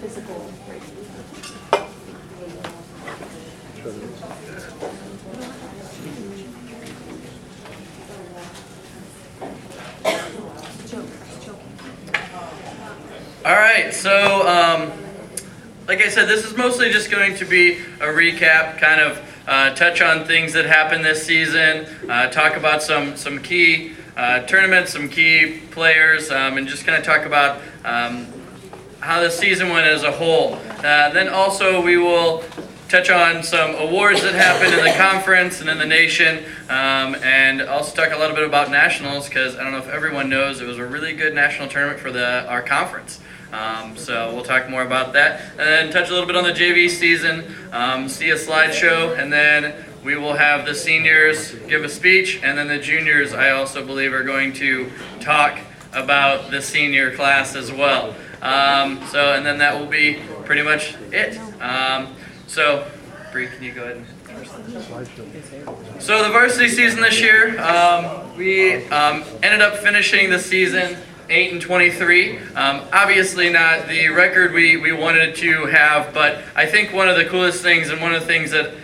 physical. All right, so like I said, this is mostly just going to be a recap, kind of touch on things that happened this season, talk about some key tournaments, some key players, and just kind of talk about how the season went as a whole. Then also we will touch on some awards that happened in the conference and in the nation, and also talk a little bit about nationals, because I don't know if everyone knows, it was a really good national tournament for our conference. So we'll talk more about that, and then touch a little bit on the JV season, see a slideshow, and then we will have the seniors give a speech, and then the juniors, I also believe, are going to talk about the senior class as well. And then that will be pretty much it. So, Bree, can you go ahead and... So the varsity season this year, we ended up finishing the season 8-23. Obviously not the record we wanted to have, but I think one of the coolest things, and one of the things that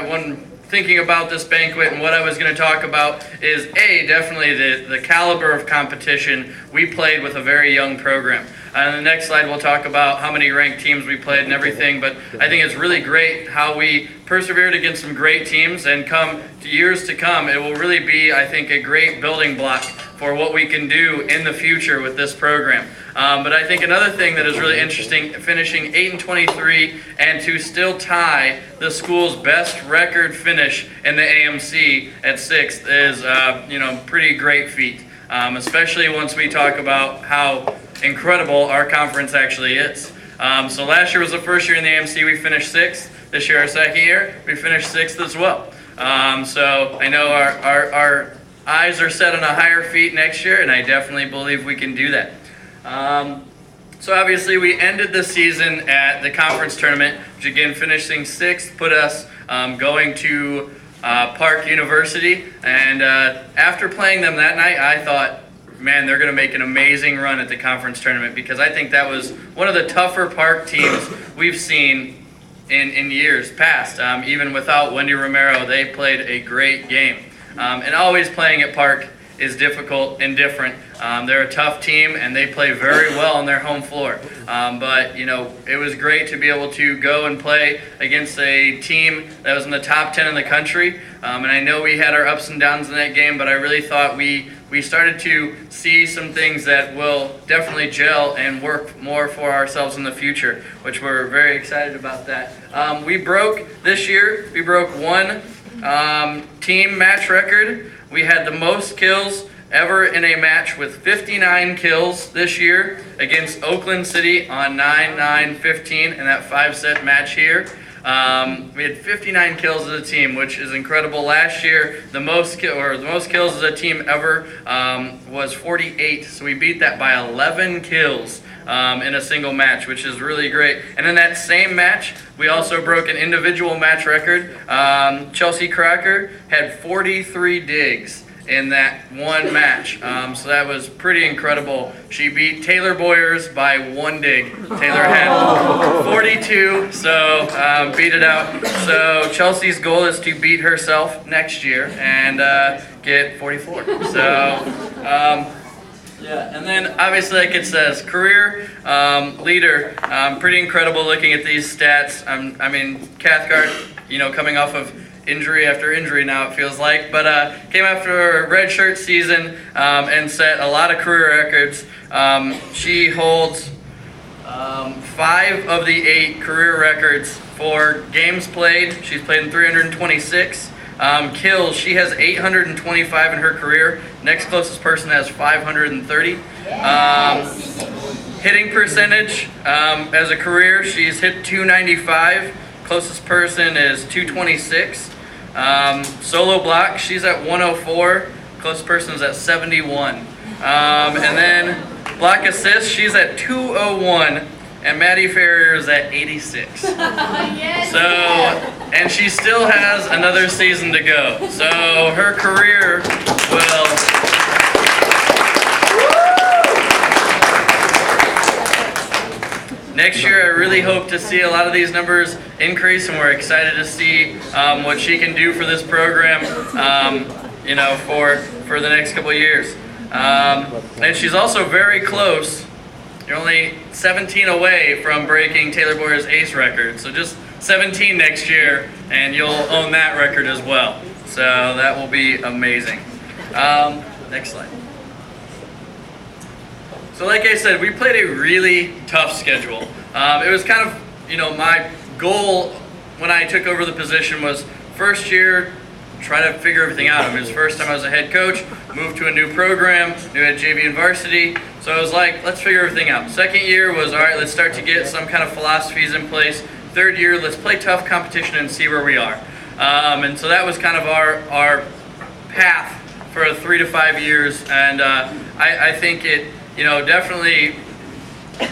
when thinking about this banquet and what I was going to talk about is definitely the caliber of competition. We played with a very young program. On the next slide, we'll talk about how many ranked teams we played and everything, but I think it's really great how we persevered against some great teams, and come to years to come, it will really be, I think, a great building block for what we can do in the future with this program. But I think another thing that is really interesting, finishing 8-23 and to still tie the school's best record finish in the AMC at 6th is, pretty great feat, especially once we talk about how incredible our conference actually is. So last year was the first year in the AMC we finished 6th. This year, our second year, we finished 6th as well. So I know our eyes are set on a higher feat next year, and I definitely believe we can do that. So obviously we ended the season at the conference tournament, which again, finishing 6th put us going to Park University. And after playing them that night, I thought, man, they're going to make an amazing run at the conference tournament, because I think that was one of the tougher Park teams we've seen in years past. Even without Wendy Romero, they played a great game. And always playing at Park is difficult and different. They're a tough team, and they play very well on their home floor. But it was great to be able to go and play against a team that was in the top 10 in the country. And I know we had our ups and downs in that game, but I really thought we started to see some things that will definitely gel and work more for ourselves in the future, which we're very excited about that. This year, we broke one team match record. We had the most kills ever in a match with 59 kills this year against Oakland City on 9-9-15 in that 5-set match here. We had 59 kills as a team, which is incredible. Last year, the most kills as a team ever was 48. So we beat that by 11 kills in a single match, which is really great. And in that same match, we also broke an individual match record. Chelsea Crocker had 43 digs in that one match. So that was pretty incredible. She beat Taylor Boyers by 1 dig. Taylor had 42, so beat it out. So Chelsea's goal is to beat herself next year and get 44. So and then obviously, like it says, career leader. Pretty incredible looking at these stats. Cathcart, coming off of injury after injury now, it feels like, but came after a redshirt season and set a lot of career records. She holds 5 of the 8 career records for games played. She's played in 326. Kills, she has 825 in her career. Next closest person has 530. Hitting percentage, as a career, she's hit 295. Closest person is 226. Solo block, she's at 104. Closest person is at 71. And then block assist, she's at 201. And Maddie Ferrier is at 86. And she still has another season to go. So her career will... next year, I really hope to see a lot of these numbers increase, and we're excited to see what she can do for this program, for the next couple of years. And she's also very close. You're only 17 away from breaking Taylor Boyer's ace record. So just 17 next year, and you'll own that record as well. So that will be amazing. Next slide. So like I said, we played a really tough schedule. It was kind of, my goal when I took over the position was first year, try to figure everything out. It was the first time I was a head coach, moved to a new program, new head JV and varsity. So I was like, let's figure everything out. Second year was, all right, let's start to get some kind of philosophies in place. Third year, let's play tough competition and see where we are. And so that was kind of our path for 3 to 5 years. And I think it, definitely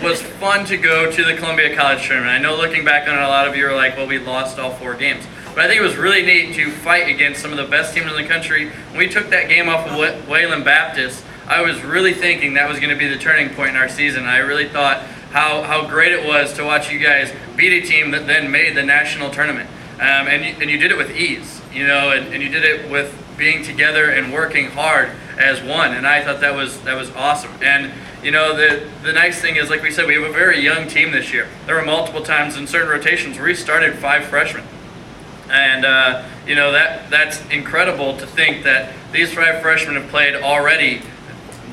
was fun to go to the Columbia College Tournament. I know looking back on it, a lot of you are like, well, we lost all 4 games. But I think it was really neat to fight against some of the best teams in the country. When we took that game off of Wayland Baptist, I was really thinking that was going to be the turning point in our season. I really thought how great it was to watch you guys beat a team that then made the national tournament. And you did it with ease, and you did it with being together and working hard as one. And I thought that was awesome. And the nice thing is, like we said, we have a very young team this year. There were multiple times in certain rotations where we started 5 freshmen. And, that's incredible to think that these 5 freshmen have played already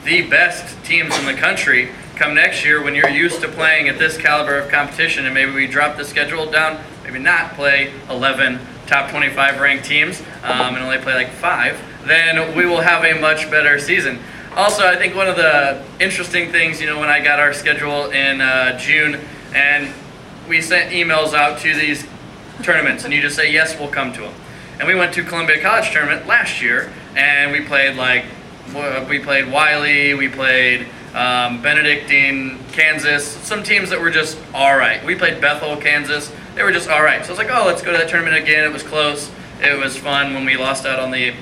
the best teams in the country. Come next year, when you're used to playing at this caliber of competition, and maybe we drop the schedule down, maybe not play 11 top 25 ranked teams and only play like 5, then we will have a much better season. Also, I think one of the interesting things, when I got our schedule in June, and we sent emails out to these tournaments, and you just say, yes, we'll come to them. And we went to Columbia College Tournament last year, and we played Wiley, we played Benedictine, Kansas, some teams that were just all right. We played Bethel, Kansas. They were just all right. So I was like, oh, let's go to that tournament again. It was close. It was fun when we lost out on the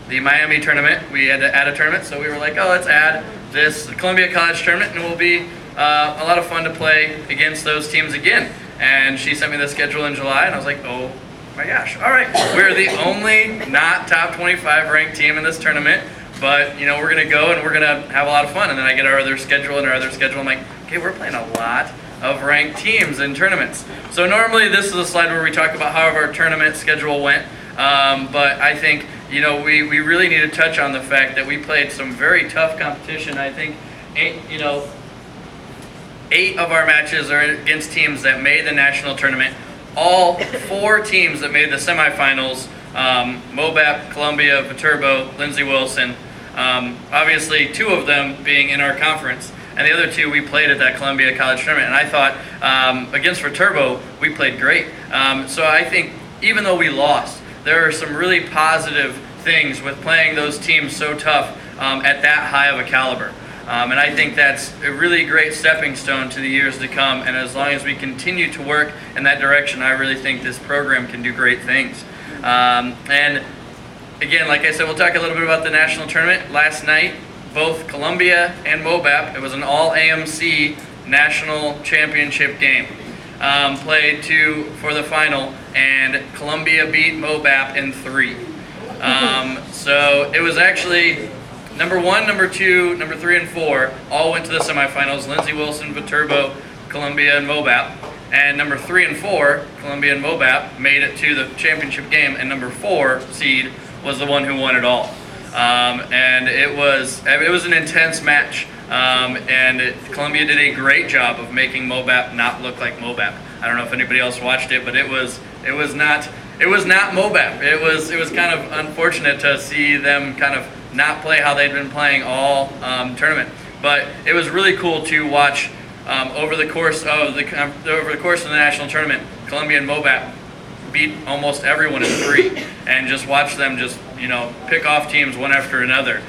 Miami tournament. We had to add a tournament, so we were like, oh, let's add this Columbia College Tournament, and it will be a lot of fun to play against those teams again. And she sent me the schedule in July, and I was like, oh my gosh, all right. We're the only not top 25 ranked team in this tournament, but we're going to go and we're going to have a lot of fun. And then I get our other schedule, I'm like, okay, we're playing a lot of ranked teams in tournaments. So normally this is a slide where we talk about how our tournament schedule went, but I think we really need to touch on the fact that we played some very tough competition. I think 8 of our matches are against teams that made the national tournament. All 4 teams that made the semifinals, MOBAP, Columbia, Viterbo, Lindsey Wilson, obviously 2 of them being in our conference, and the other 2 we played at that Columbia College Tournament. And I thought against Viterbo, we played great. So I think even though we lost, there are some really positive things with playing those teams so tough at that high of a caliber. And I think that's a really great stepping stone to the years to come. And as long as we continue to work in that direction, I really think this program can do great things. And again, like I said, we'll talk a little bit about the national tournament. Last night, both Columbia and MOBAP, it was an all-AMC national championship game. Played 2 for the final, and Columbia beat MOBAP in 3. So it was actually number 1, number 2, number 3, and 4 all went to the semifinals. Lindsey Wilson, Viterbo, Columbia, and MOBAP. And number 3 and 4, Columbia and MOBAP, made it to the championship game. And number 4 seed was the one who won it all. And it was an intense match. And Columbia did a great job of making MOBAP not look like MOBAP. I don't know if anybody else watched it, but it was not MOBAP. It was kind of unfortunate to see them kind of not play how they'd been playing all tournament. But it was really cool to watch over the course of the national tournament. Columbia and MOBAP beat almost everyone in 3, and just watch them just pick off teams one after another.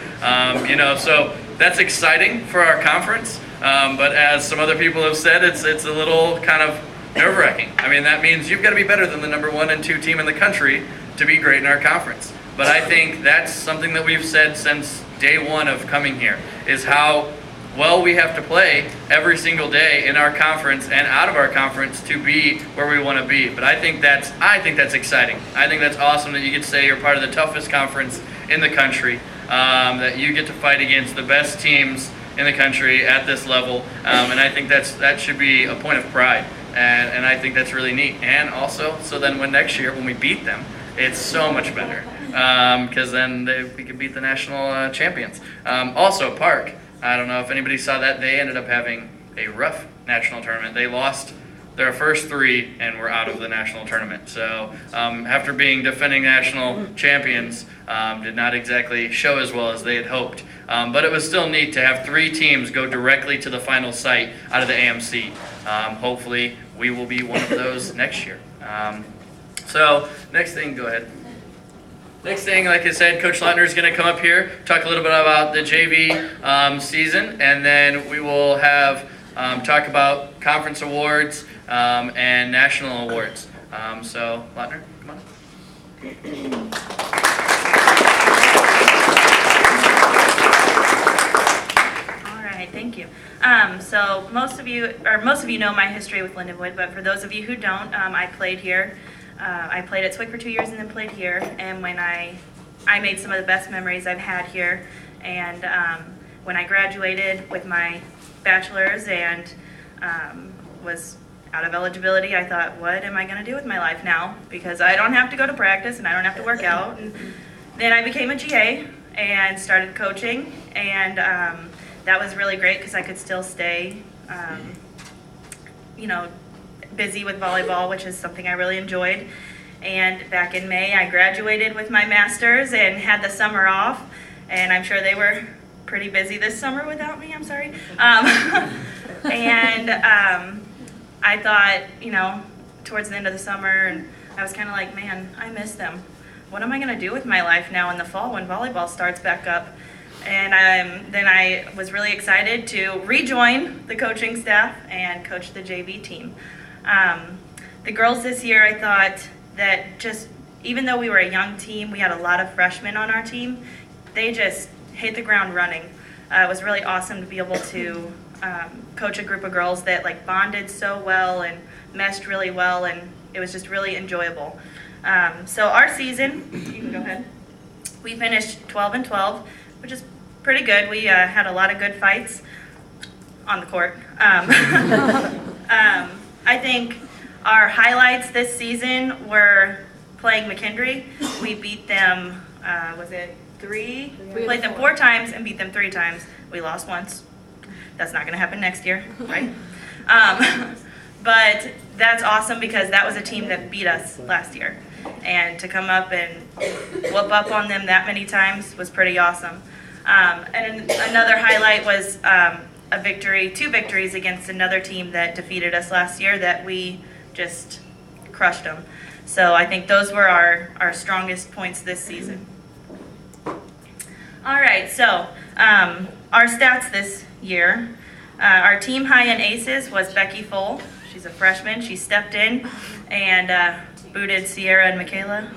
So that's exciting for our conference. But as some other people have said, it's a little kind of nerve-wracking. I mean, that means you've got to be better than the number 1 and 2 team in the country to be great in our conference. But I think that's something that we've said since day 1 of coming here, is how Well, we have to play every single day in our conference and out of our conference to be where we want to be. But I think that's exciting. I think that's awesome that you get to say you're part of the toughest conference in the country, that you get to fight against the best teams in the country at this level, and I think that should be a point of pride, and I think that's really neat. And also, so then next year when we beat them, it's so much better, because then we could beat the national champions. Also, Park, I don't know if anybody saw that, they ended up having a rough national tournament. They lost their first 3 and were out of the national tournament. So after being defending national champions, did not exactly show as well as they had hoped. But it was still neat to have 3 teams go directly to the final site out of the AMC. Hopefully we will be one of those next year. So next thing, go ahead. Next thing, like I said, Coach Lautner is going to come up here, talk a little bit about the JV season, and then we will have talk about conference awards and national awards. So, Lautner, come on. All right, thank you. So most of you know my history with Lindenwood, but for those of you who don't, I played here. I played at Swick for 2 years and then played here, and when I made some of the best memories I've had here, and when I graduated with my bachelor's and was out of eligibility, I thought, what am I going to do with my life now? Because I don't have to go to practice and I don't have to work out. And then I became a GA and started coaching, and that was really great because I could still stay, busy with volleyball, which is something I really enjoyed. And back in May, I graduated with my master's and had the summer off, and I'm sure they were pretty busy this summer without me, I'm sorry. And I thought, towards the end of the summer, and I was kind of like, man, I miss them. What am I going to do with my life now in the fall when volleyball starts back up? And then I was really excited to rejoin the coaching staff and coach the JV team. The girls this year, I thought that just, even though we were a young team, we had a lot of freshmen on our team, they just hit the ground running. It was really awesome to be able to coach a group of girls that bonded so well and meshed really well, and it was just really enjoyable. So our season, you can go ahead. We finished 12-12, which is pretty good. We had a lot of good fights on the court. I think our highlights this season were playing McKendree. We beat them, was it 3? We played them 4 times and beat them 3 times. We lost once. That's not going to happen next year, right? But that's awesome because that was a team that beat us last year. And to come up and whoop up on them that many times was pretty awesome. And another highlight was two victories against another team that defeated us last year that we just crushed them. So I think those were our strongest points this season. All right, so our stats this year. Our team high in aces was Becky Full. She's a freshman. She stepped in and booted Sierra and Michaela.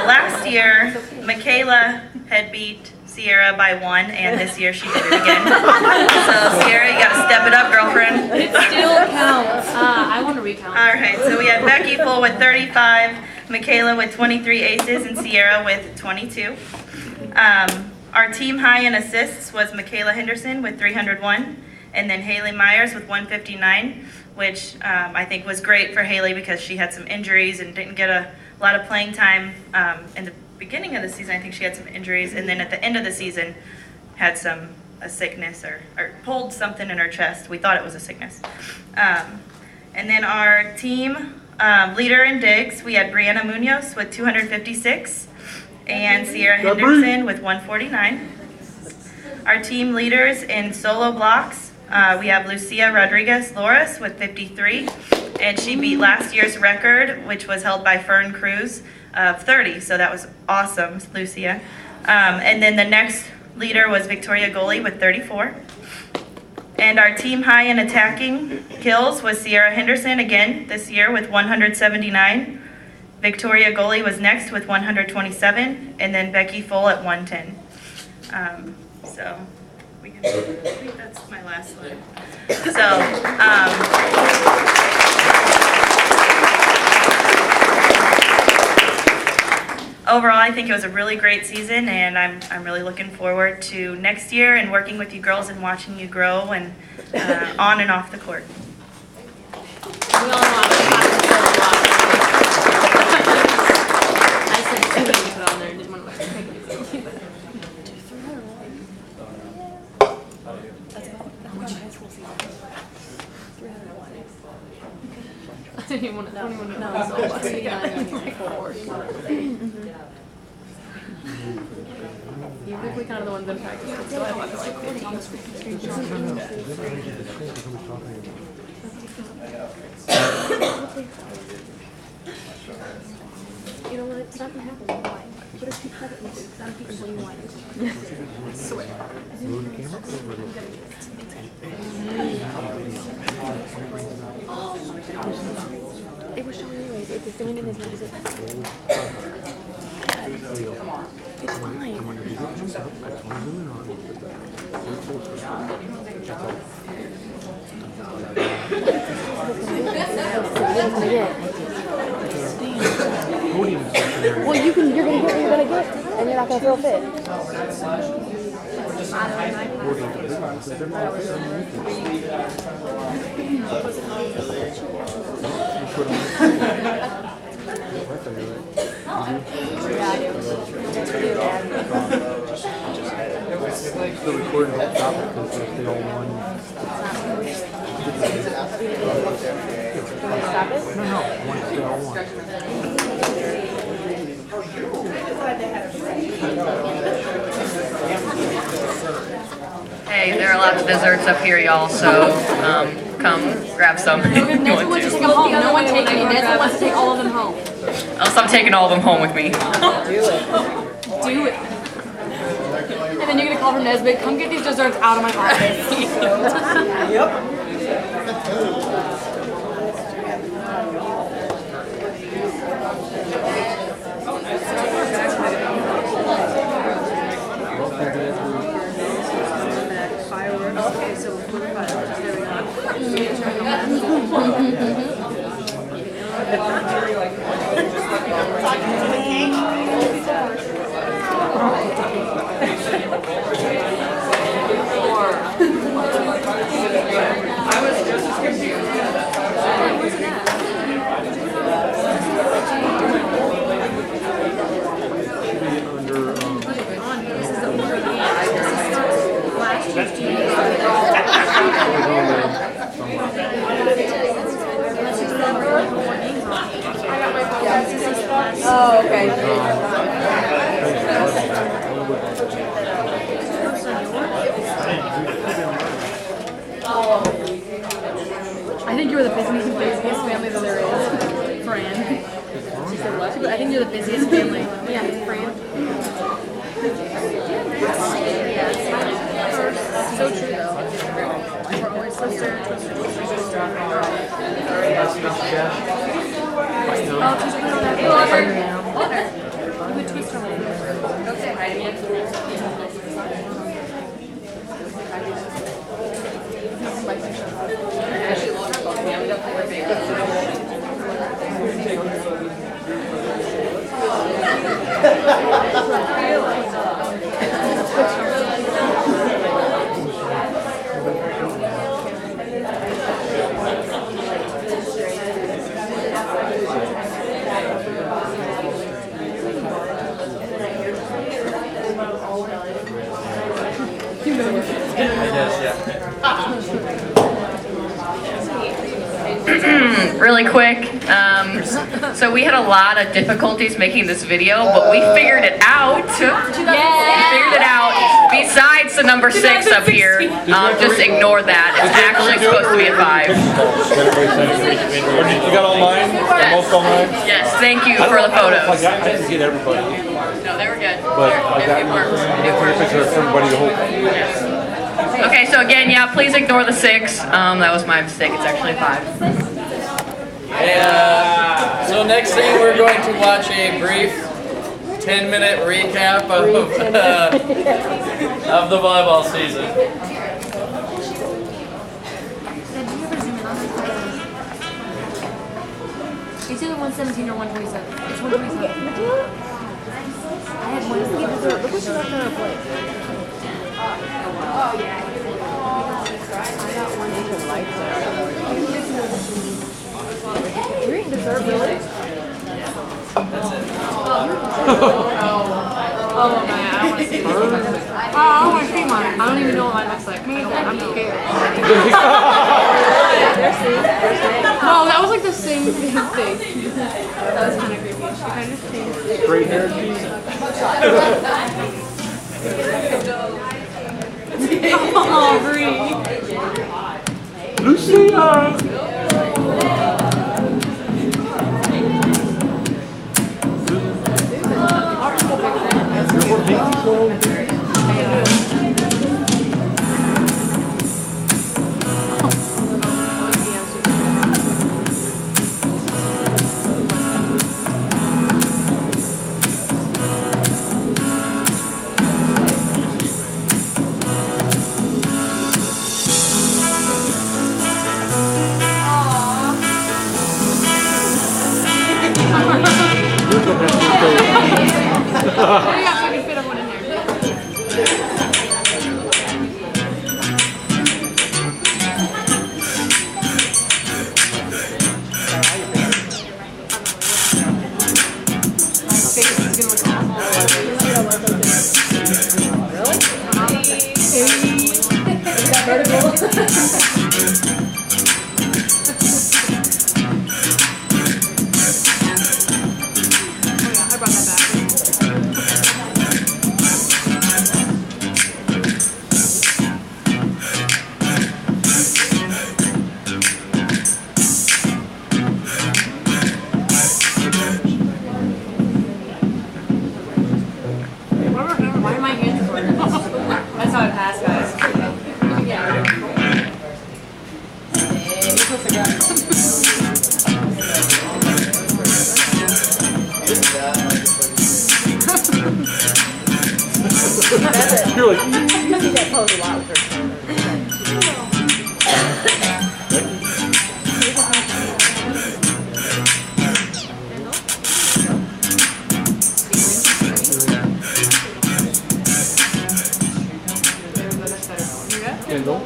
Last year, Michaela had beat Sierra by 1, and this year she did it again. So Sierra, you got to step it up, girlfriend. It still counts. I want to recount. All right, so we had Becky Full with 35, Michaela with 23 aces, and Sierra with 22. Our team high in assists was Michaela Henderson with 301, and then Haley Myers with 159, which I think was great for Haley because she had some injuries and didn't get a lot of playing time in the beginning of the season. I think she had some injuries, and then at the end of the season had a sickness or pulled something in her chest. We thought it was a sickness. And then our team leader in digs, we had Brianna Munoz with 256 and Sierra Henderson with 149. Our team leaders in solo blocks, we have Lucia Rodriguez Loris with 53, and she beat last year's record, which was held by Fern Cruz, of 30, so that was awesome, Lucia. And then the next leader was Victoria Goli with 34. And our team high in attacking kills was Sierra Henderson again this year with 179. Victoria Goli was next with 127, and then Becky Full at 110. So I think that's my last slide. So, overall, I think it was a really great season, and I'm really looking forward to next year and working with you girls and watching you grow and on and off the court. We all know I said 2 to put on there and didn't want to take it. I didn't even want to know. You quickly kind of the ones in practice, so I have to like 15. You know what? It's not gonna happen. Why? What if you cut it? It's not people you want. I swear. It was showing anyways. It's doing it as much as it. It's fine. Well, you're gonna get what you're gonna get, and you're not gonna throw a fit. The recording don't stop it because they all won. Stop it? No, once they all won. Hey, there are lots of desserts up here, y'all, so come grab some if you want Nesbitt wants to take them home. No one take any. Nesbitt wants to take all of them home. Else I'm taking all of them home with me. Do it. And then you're gonna call from Nesbitt, come get these desserts out of my office. Yep. Okay, so we'll put fireworks. There we I was just as confused. Oh, okay. I think you're the busiest family that there is, Fran. She said what? I think you're the busiest family. Yeah, Fran. So true though. We're always sisters. Oh, twist her on that. Hey, Walter. You would twist her on that. Go say hi to me. Really quick, so we had a lot of difficulties making this video, but we figured it out. We figured it out. Besides the number 6 up here, just ignore that. It's actually supposed to be a 5. You got all mine? Most all mine? Yes, thank you for the photos. I didn't get everybody, No, they were good. but I got a picture of everybody to hold. Okay, so again, yeah, please ignore the 6. That was my mistake. It's actually a 5. So next thing we're going to watch a brief 10-minute recap of of the volleyball season. Did you ever zoom in on this? It's either 117 or 127. It's 127. I had one. Look what you left on our plate. Oh, yeah. I got one into lights. You're eating dessert, really? Oh man, I don't want to see this. I don't want to see mine. I don't even know what mine looks like. I'm scared. Oh, that was like the same thing. That was kind of creepy. She kind of changed. Great hair. Oh, Bree. Lucia! You're like, you see that pose a lot with her. Kendall?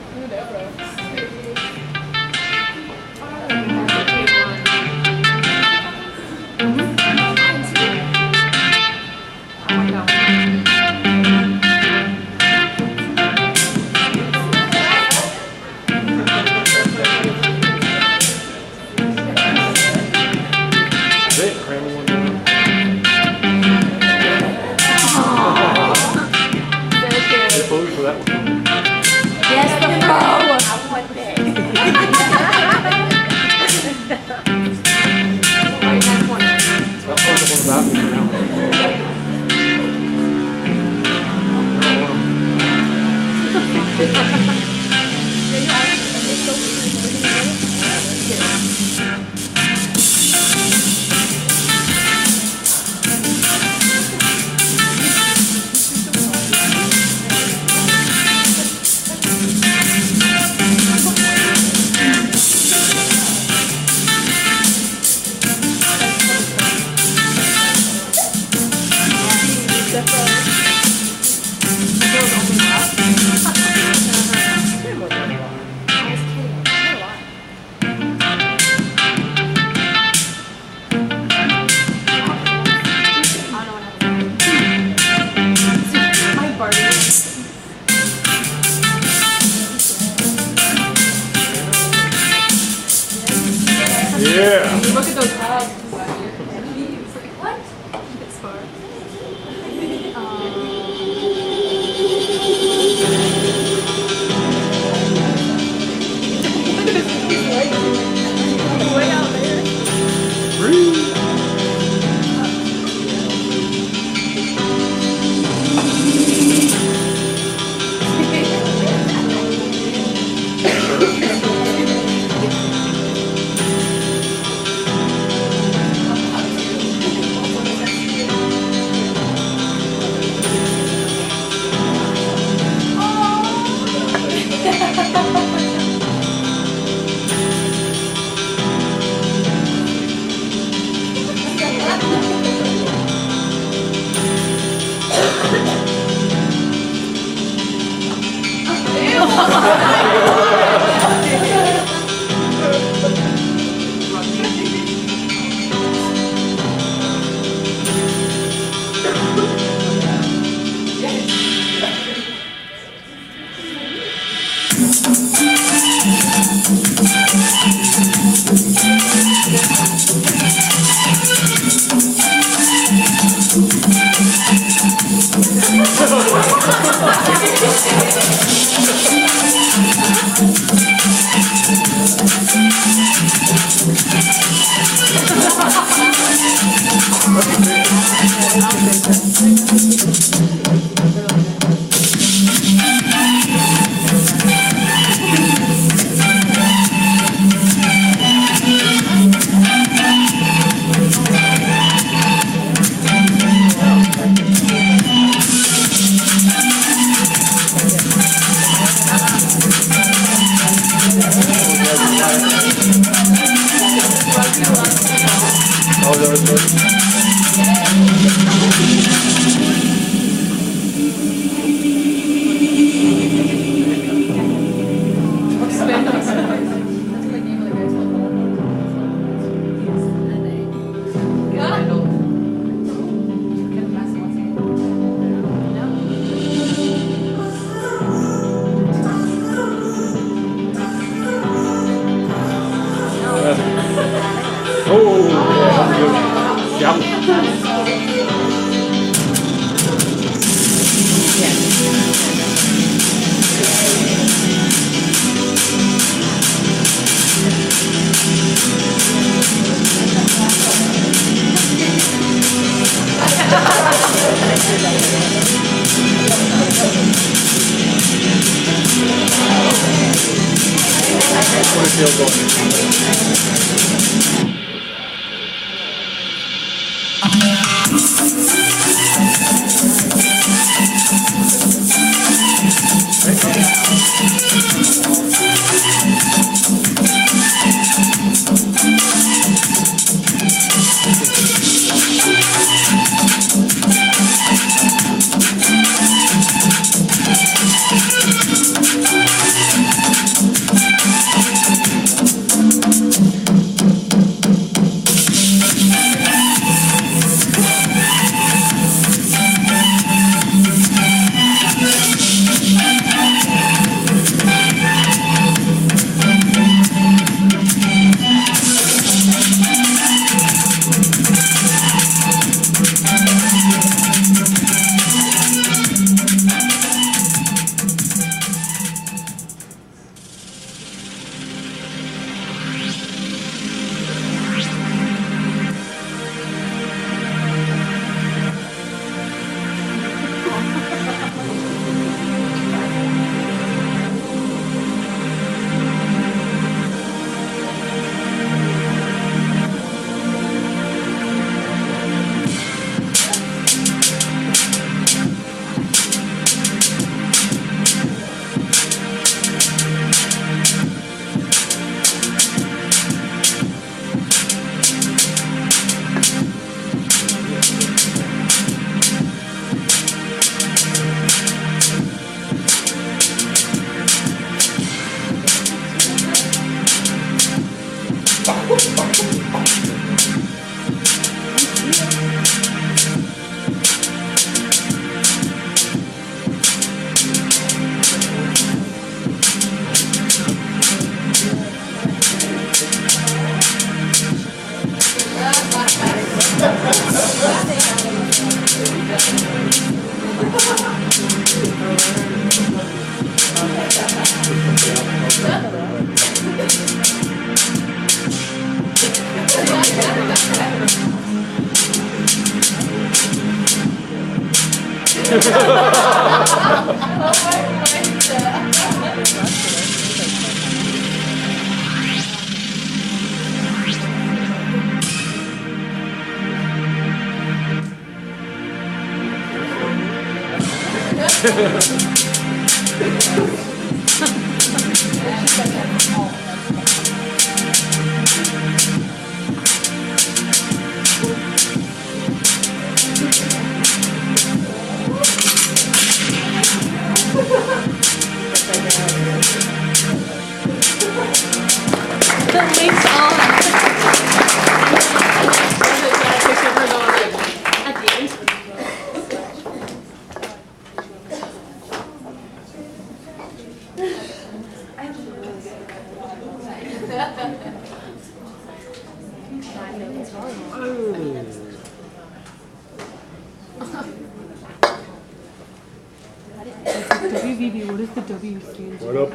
WVB, what does the W stand for? What up?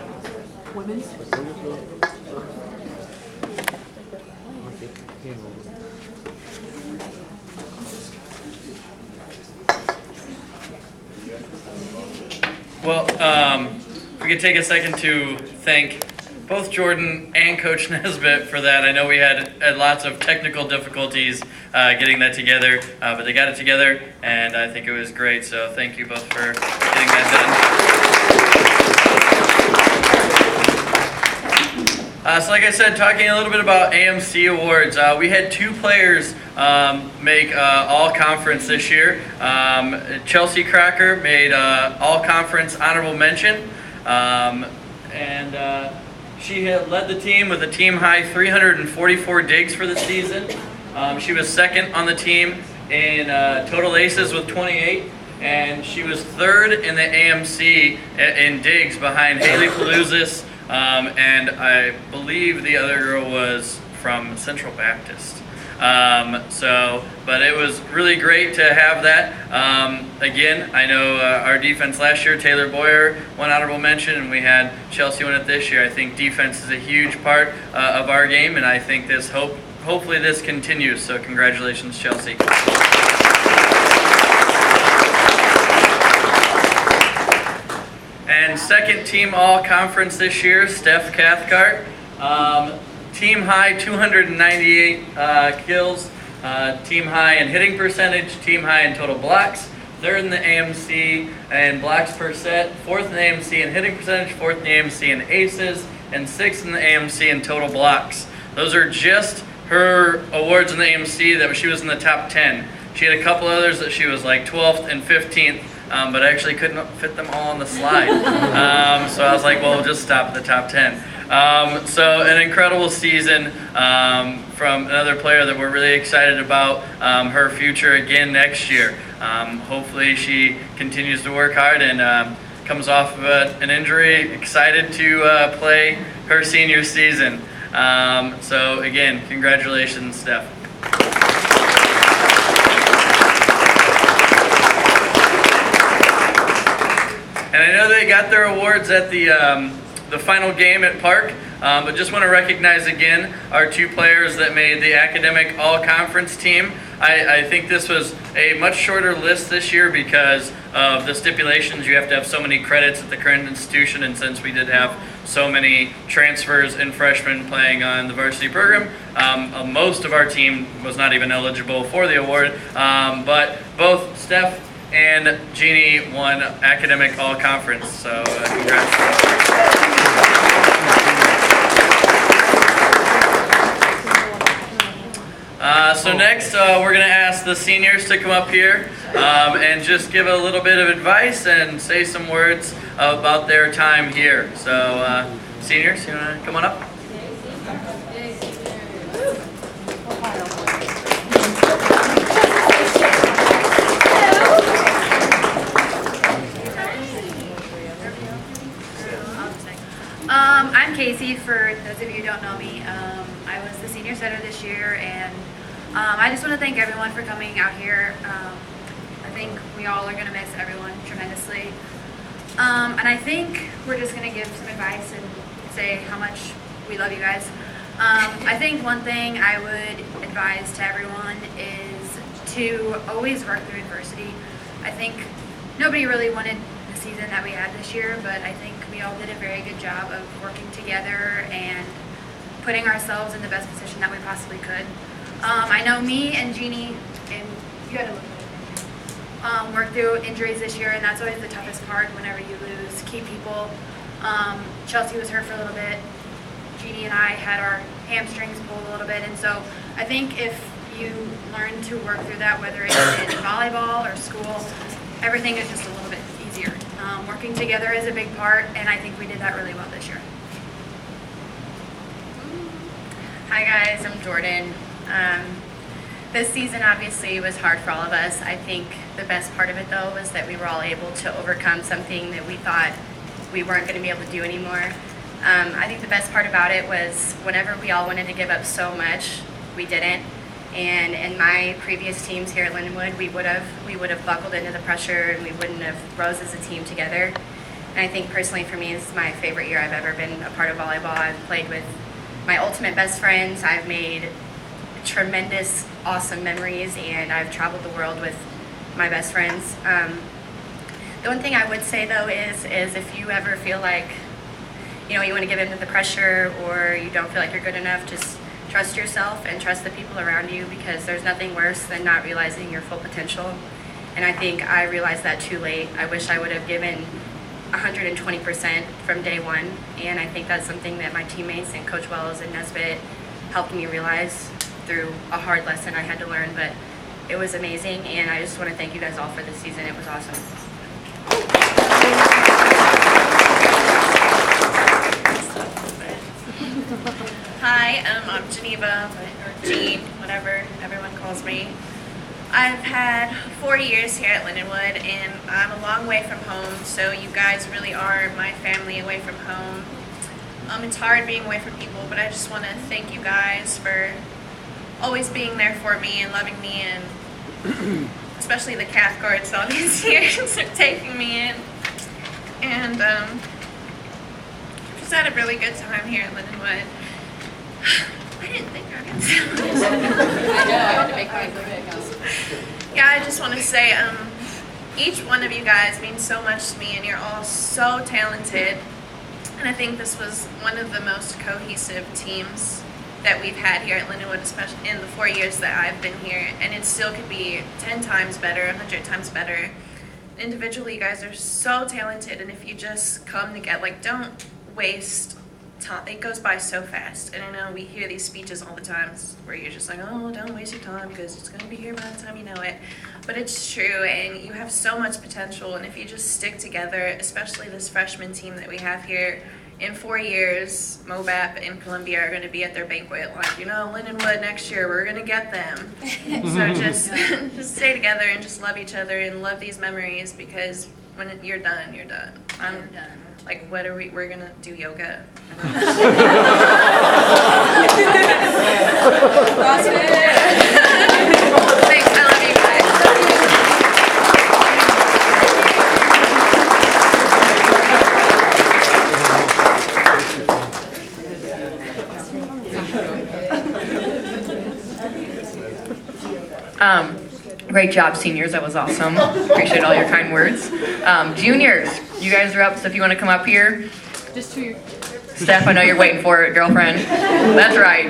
Women's? Well, if we could take a second to thank both Jordan and Coach Nesbitt for that. I know we had lots of technical difficulties getting that together, but they got it together, and I think it was great. So thank you both for getting that done. So like I said, talking a little bit about AMC awards, we had 2 players make all-conference this year. Chelsea Crocker made all-conference honorable mention, and she had led the team with a team-high 344 digs for the season. She was second on the team in total aces with 28, and she was third in the AMC in digs behind Haley Palouzis, and I believe the other girl was from Central Baptist. But it was really great to have that. Again, I know our defense last year, Taylor Boyer won honorable mention, and we had Chelsea win it this year. I think defense is a huge part of our game, and I think hopefully this continues. So congratulations, Chelsea. And second team all-conference this year, Steph Cathcart. Team high 298 kills, team high in hitting percentage, team high in total blocks, third in the AMC in blocks per set, fourth in the AMC in hitting percentage, fourth in the AMC in aces, and sixth in the AMC in total blocks. Those are just her awards in the AMC that she was in the top 10. She had a couple others that she was like 12th and 15th, but I actually couldn't fit them all on the slide. So I was like, well, we'll just stop at the top 10. So an incredible season from another player that we're really excited about her future again next year. Hopefully she continues to work hard and comes off of an injury, excited to play her senior season. So again, congratulations, Steph. And I know they got their awards at the final game at Park, but just want to recognize again our 2 players that made the academic all-conference team. I think this was a much shorter list this year because of the stipulations. You have to have so many credits at the current institution, and since we did have so many transfers and freshmen playing on the varsity program, most of our team was not even eligible for the award, but both Steph and Jeannie won academic all-conference, so congrats. So next, we're going to ask the seniors to come up here and just give a little bit of advice and say some words about their time here. So seniors, you want to come on up? I'm Casey, for those of you who don't know me. I was the senior setter this year, and I just want to thank everyone for coming out here. I think we all are going to miss everyone tremendously. And I think we're just going to give some advice and say how much we love you guys. I think one thing I would advise to everyone is to always work through adversity. I think nobody really wanted the season that we had this year, but I think we all did a very good job of working together and putting ourselves in the best position that we possibly could. I know me and Jeannie, and you had to look, worked through injuries this year, and that's always the toughest part whenever you lose key people. Chelsea was hurt for a little bit. Jeannie and I had our hamstrings pulled a little bit, and so I think if you learn to work through that, whether it's in volleyball or school, everything is just a little bit easier. Working together is a big part, and I think we did that really well this year. Hi guys, I'm Jordan. This season obviously was hard for all of us. I think the best part of it though was that we were all able to overcome something that we thought we weren't going to be able to do anymore. I think the best part about it was whenever we all wanted to give up so much, we didn't. And in my previous teams here at Lindenwood, we would have buckled into the pressure and we wouldn't have rose as a team together. And I think personally for me, this is my favorite year I've ever been a part of volleyball. I've played with my ultimate best friends. I've made tremendous, awesome memories, and I've traveled the world with my best friends. The one thing I would say though is if you ever feel like, you want to give in to the pressure or you don't feel like you're good enough, just trust yourself and trust the people around you, because there's nothing worse than not realizing your full potential. And I think I realized that too late. I wish I would have given 120% from day one, and I think that's something that my teammates and Coach Wells and Nesbitt helped me realize through a hard lesson I had to learn, but it was amazing, and I just want to thank you guys all for this season. It was awesome. Hi, I'm Geneva, or Jean, whatever everyone calls me. I've had 4 years here at Lindenwood, and I'm a long way from home, so you guys really are my family away from home. It's hard being away from people, but I just want to thank you guys for always being there for me and loving me, and especially the calf guards all these years for taking me in. And just had a really good time here at Lindenwood. I didn't think I was going to I know, I had to make mine quick. Yeah, I just want to say each one of you guys means so much to me, and you're all so talented. And I think this was one of the most cohesive teams that we've had here at Lindenwood, especially in the 4 years that I've been here. And it still could be 10 times better, 100 times better. Individually, you guys are so talented, and if you just come together, don't waste time. It goes by so fast. And I know we hear these speeches all the time where you're just like, oh, don't waste your time because it's going to be here by the time you know it. But it's true, and you have so much potential, and if you just stick together, especially this freshman team that we have here, in 4 years, MOBAP and Columbia are going to be at their banquet. Lindenwood next year, we're going to get them. So just stay together and just love each other and love these memories, because when you're done, you're done. I'm done. We're going to do yoga. Thanks, I love you guys. Great job, seniors. That was awesome. Appreciate all your kind words. Juniors, you guys are up, so if you want to come up here. Just 2 years. Steph, I know you're waiting for it, girlfriend. That's right.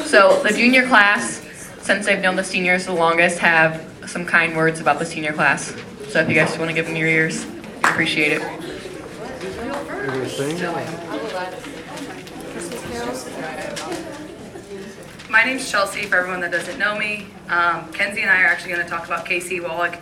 So the junior class, since they've known the seniors the longest, have some kind words about the senior class. So if you guys want to give them your ears, I appreciate it. My name's Chelsea, for everyone that doesn't know me. Kenzie and I are actually going to talk about Casey Wallach.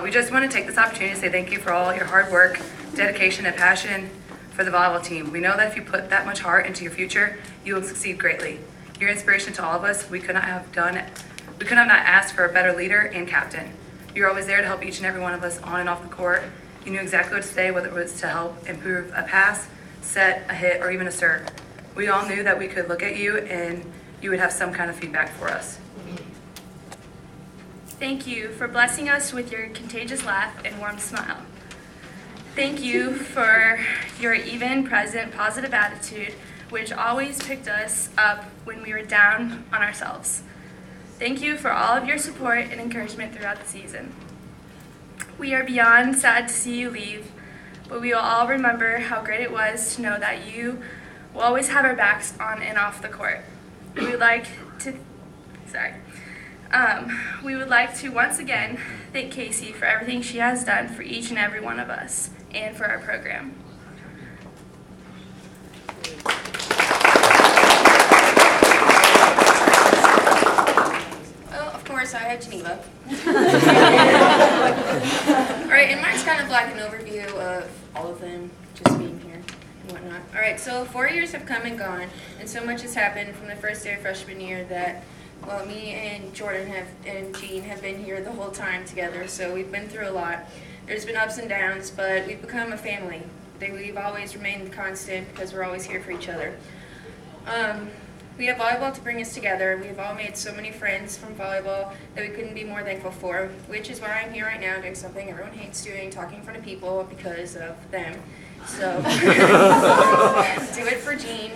We just want to take this opportunity to say thank you for all your hard work, dedication, and passion for the volleyball team. We know that if you put that much heart into your future, you will succeed greatly. Your inspiration to all of us. We could not have not asked for a better leader and captain. You were always there to help each and every one of us on and off the court. You knew exactly what to say, whether it was to help improve a pass, set, a hit, or even a serve. We all knew that we could look at you and you would have some kind of feedback for us. Thank you for blessing us with your contagious laugh and warm smile. Thank you for your even, present, positive attitude, which always picked us up when we were down on ourselves. Thank you for all of your support and encouragement throughout the season. We are beyond sad to see you leave, but we will all remember how great it was to know that you will always have our backs on and off the court. We would like to once again thank Casey for everything she has done for each and every one of us and for our program. Well, of course, I have Geneva. Alright, and mine's kind of like an overview of all of them just being here and whatnot. Alright, so 4 years have come and gone, and so much has happened from the first day of freshman year that, well, me and Jordan and Jean have been here the whole time together, so we've been through a lot. There's been ups and downs, but we've become a family. We've always remained constant because we're always here for each other. We have volleyball to bring us together. We've all made so many friends from volleyball that we couldn't be more thankful for, which is why I'm here right now doing something everyone hates doing, talking in front of people because of them. So, do it for Jean.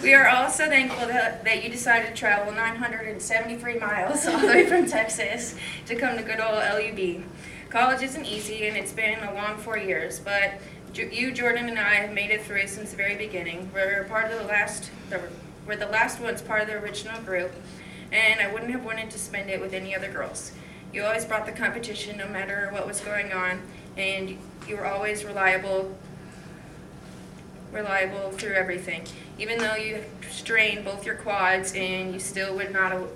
We are also thankful that you decided to travel 973 miles all the way from Texas to come to good old LUB. College isn't easy, and it's been a long 4 years, but you, Jordan, and I have made it through since the very beginning. We're the last ones part of the original group, and I wouldn't have wanted to spend it with any other girls. You always brought the competition no matter what was going on, and you were always reliable through everything. Even though you strained both your quads and you still did not want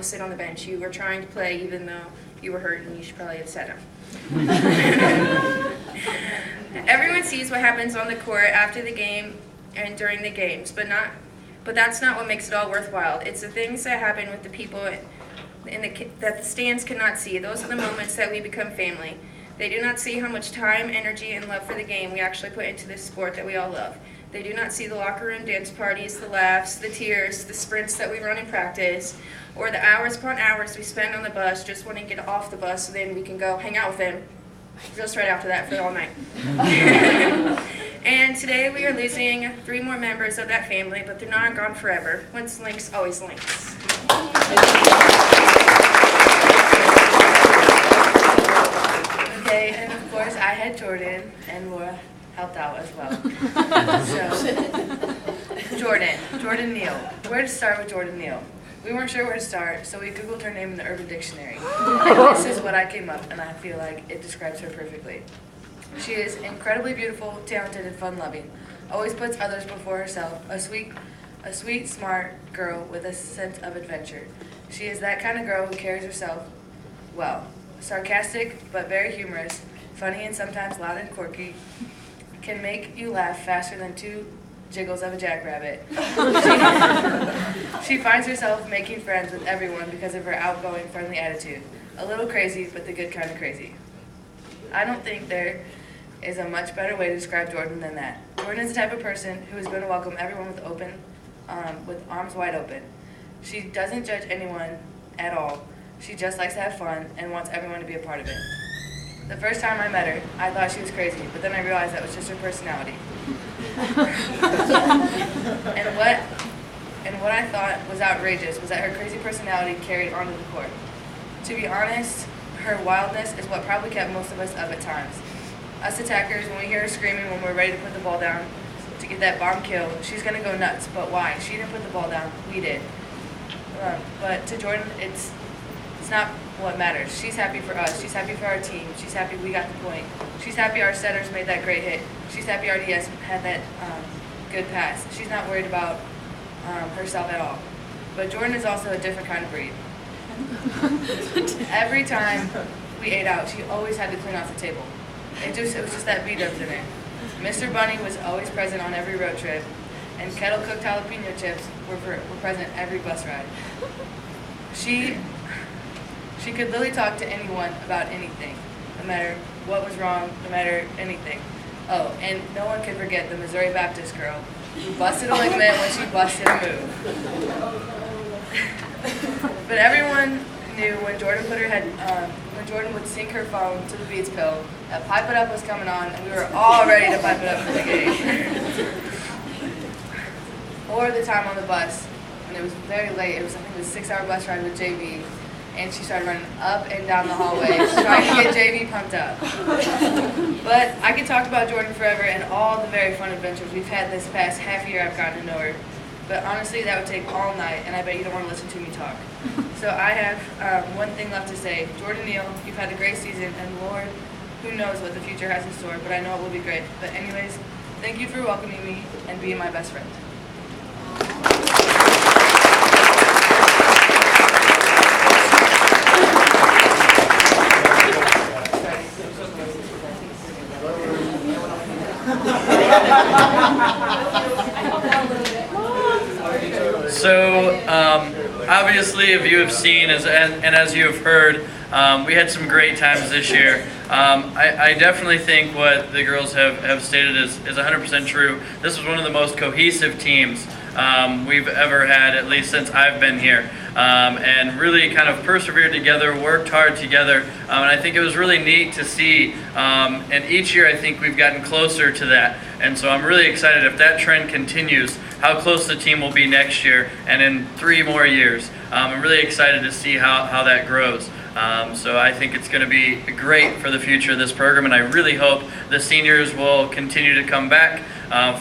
to sit on the bench. You were trying to play even though you were hurt, and you should probably have sat down. Everyone sees what happens on the court after the game and during the games, but that's not what makes it all worthwhile. It's the things that happen with the people that the stands cannot see. Those are the moments that we become family. They do not see how much time, energy, and love for the game we actually put into this sport that we all love. They do not see the locker room dance parties, the laughs, the tears, the sprints that we run in practice, or the hours upon hours we spend on the bus just wanting to get off the bus so then we can go hang out with them just right after that for all night. And today we are losing 3 more members of that family, but they're not gone forever. Once links, always links. Okay, and of course I had Jordan, and Laura helped out as well. So, Jordan Neal. Where to start with Jordan Neal? We weren't sure where to start, so we Googled her name in the Urban Dictionary. And this is what I came up, and I feel like it describes her perfectly. She is incredibly beautiful, talented, and fun-loving. Always puts others before herself. A sweet, smart girl with a sense of adventure. She is that kind of girl who carries herself well. Sarcastic, but very humorous, funny and sometimes loud and quirky, can make you laugh faster than 2 jiggles of a jackrabbit. She finds herself making friends with everyone because of her outgoing, friendly attitude. A little crazy, but the good kind of crazy. I don't think there is a much better way to describe Jordan than that. Jordan is the type of person who is going to welcome everyone with arms wide open. She doesn't judge anyone at all. She just likes to have fun and wants everyone to be a part of it. The first time I met her, I thought she was crazy, but then I realized that was just her personality. and what I thought was outrageous was that her crazy personality carried onto the court. To be honest, her wildness is what probably kept most of us up at times. Us attackers, when we hear her screaming when we're ready to put the ball down to get that bomb kill, she's going to go nuts. But why? She didn't put the ball down. We did. But to Jordan, it's not what matters. She's happy for us. She's happy for our team. She's happy we got the point. She's happy our setters made that great hit. She's happy our DS had that good pass. She's not worried about herself at all. But Jordan is also a different kind of breed. Every time we ate out, she always had to clean off the table. It was just that B-dubs in it. Mr. Bunny was always present on every road trip, and kettle-cooked jalapeno chips were present every bus ride. She could literally talk to anyone about anything, no matter what was wrong, no matter anything. Oh, and no one can forget the Missouri Baptist girl who busted a ligament when she busted a move. But everyone knew when Jordan would sync her phone to the Beats pill, that Pipe It Up was coming on, and we were all ready to pipe it up for the game. Or the time on the bus, when it was very late, I think it was a 6-hour bus ride with JV, and she started running up and down the hallways trying to get JV pumped up. But I could talk about Jordan forever and all the very fun adventures we've had this past half year I've gotten to know her. But honestly, that would take all night, and I bet you don't want to listen to me talk. So I have one thing left to say. Jordan Neal, you've had a great season, and Lord, who knows what the future has in store, but I know it will be great. But anyways, thank you for welcoming me and being my best friend. So, obviously, if you have seen and as you have heard, We had some great times this year. I definitely think what the girls have stated is 100% true. This was one of the most cohesive teams we've ever had, at least since I've been here, and really kind of persevered together, worked hard together, and I think it was really neat to see, and each year I think we've gotten closer to that, and so I'm really excited if that trend continues, how close the team will be next year and in 3 more years. I'm really excited to see how that grows. So I think it's going to be great for the future of this program, and I really hope the seniors will continue to come back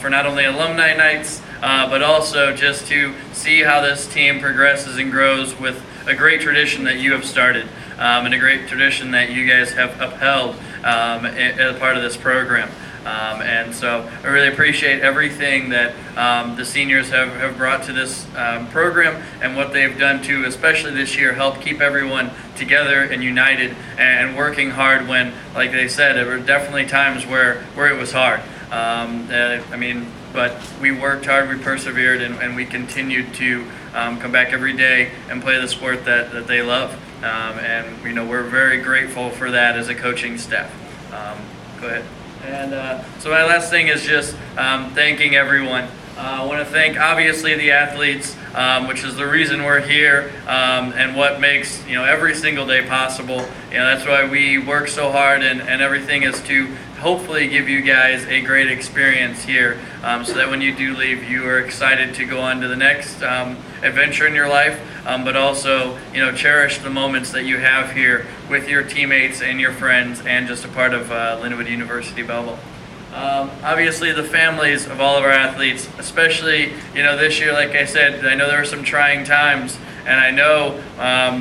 for not only alumni nights, but also just to see how this team progresses and grows with a great tradition that you have started, and a great tradition that you guys have upheld as part of this program. And so I really appreciate everything that the seniors have brought to this program and what they've done to, especially this year, help keep everyone together and united and working hard when, like they said, there were definitely times where it was hard. But we worked hard, we persevered, and we continued to come back every day and play the sport that they love. And we're very grateful for that as a coaching staff. Go ahead. And so my last thing is just thanking everyone. I want to thank, obviously, the athletes, which is the reason we're here, and what makes every single day possible. That's why we work so hard, and everything is to hopefully give you guys a great experience here, so that when you do leave, you are excited to go on to the next adventure in your life, but also cherish the moments that you have here with your teammates and your friends, and just a part of Lindenwood University Belleville. Obviously, the families of all of our athletes, especially this year, like I said, I know there were some trying times, and I know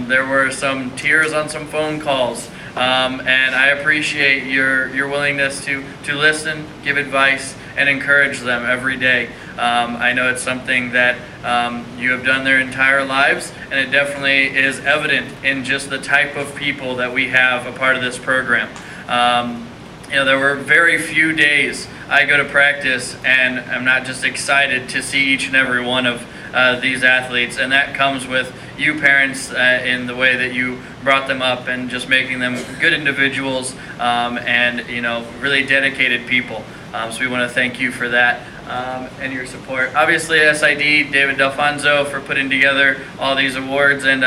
there were some tears on some phone calls, and I appreciate your willingness to listen, give advice, and encourage them every day. I know it's something that you have done their entire lives, and it definitely is evident in just the type of people that we have a part of this program. There were very few days I go to practice and I'm not just excited to see each and every one of these athletes, and that comes with you parents in the way that you brought them up and just making them good individuals, and really dedicated people. So we want to thank you for that. And your support. Obviously, SID, David Delfonso, for putting together all these awards and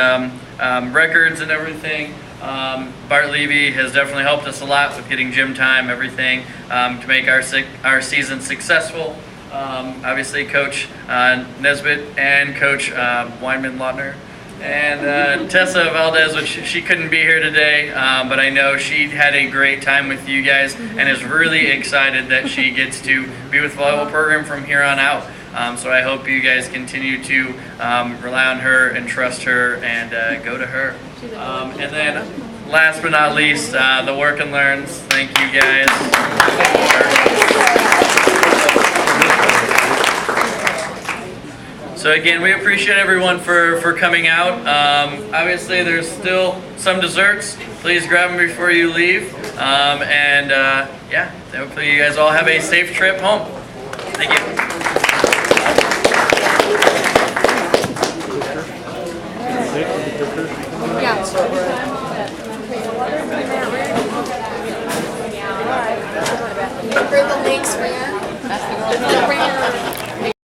records and everything. Bart Levy has definitely helped us a lot with getting gym time, everything, to make our season successful. Obviously, Coach Nesbitt and Coach Weinman-Lautner. And Tessa Valdez, which she couldn't be here today, but I know she had a great time with you guys and is really excited that she gets to be with the volleyball program from here on out. So I hope you guys continue to rely on her and trust her and go to her. And then last but not least, the Work and Learns. Thank you guys. So again, we appreciate everyone for coming out. Obviously, there's still some desserts. Please grab them before you leave. Yeah, hopefully you guys all have a safe trip home. Thank you. Yeah.